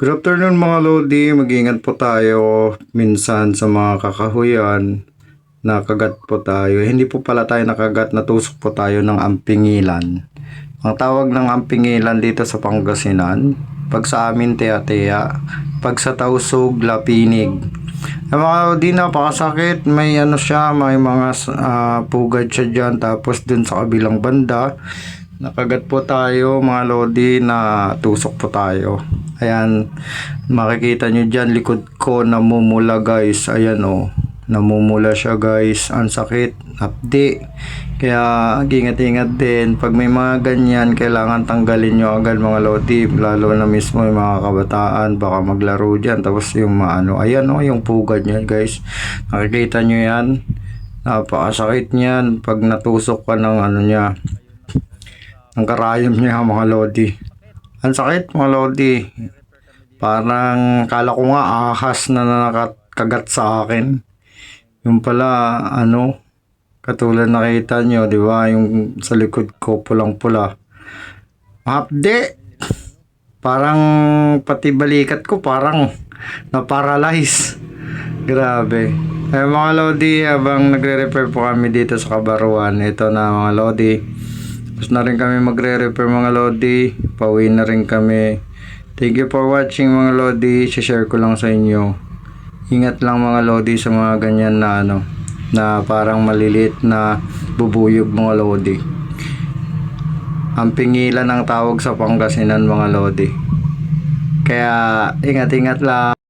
Good afternoon mga Lodi, mag-ingat po tayo minsan sa mga kakahuyan, nakagat po tayo. Hindi po pala tayo nakagat, natusok po tayo ng ampingilan. Ang tawag ng ampingilan dito sa Pangasinan, pag sa amin tea-tea, pag sa Tausug, lapinig. Mga Lodi, napakasakit, may ano siya, may mga pugad siya dyan, tapos dun sa kabilang banda, nakagat po tayo mga Lodi, na tusok po tayo. Ayan, makikita nyo dyan, likod ko namumula guys. Ayan o, namumula siya guys. Ang sakit, hapdi. Kaya ingat-ingat din. Pag may mga ganyan, kailangan tanggalin nyo agad mga Lodi. Lalo na mismo yung mga kabataan, baka maglaro dyan. Tapos yung maano, ayan o, yung pugad nyo guys. Nakikita nyo yan. Napakasakit niyan pag natusok ka ng ano niya, ng karayom niya mga Lodi. Ang sakit mga Lodi. Parang kala ko nga ahas na nakakagat sa akin. Yung pala ano, katulad nakita nyo, di ba? Yung sa likod ko pulang-pula. Hapde. Parang pati balikat ko parang na-paralyze. Grabe. Eh mga Lodi, habang nagre-repair po kami dito sa Kabaruan, ito na mga Lodi. Tapos na rin kami magre-repair mga Lodi. Pauwi na rin kami. Thank you for watching mga Lodi. Share ko lang sa inyo. Ingat lang mga Lodi sa mga ganyan na ano, na parang maliliit na bubuyog mga Lodi. Ang pingilan ang tawag sa Pangasinan mga Lodi. Kaya ingat-ingat lang.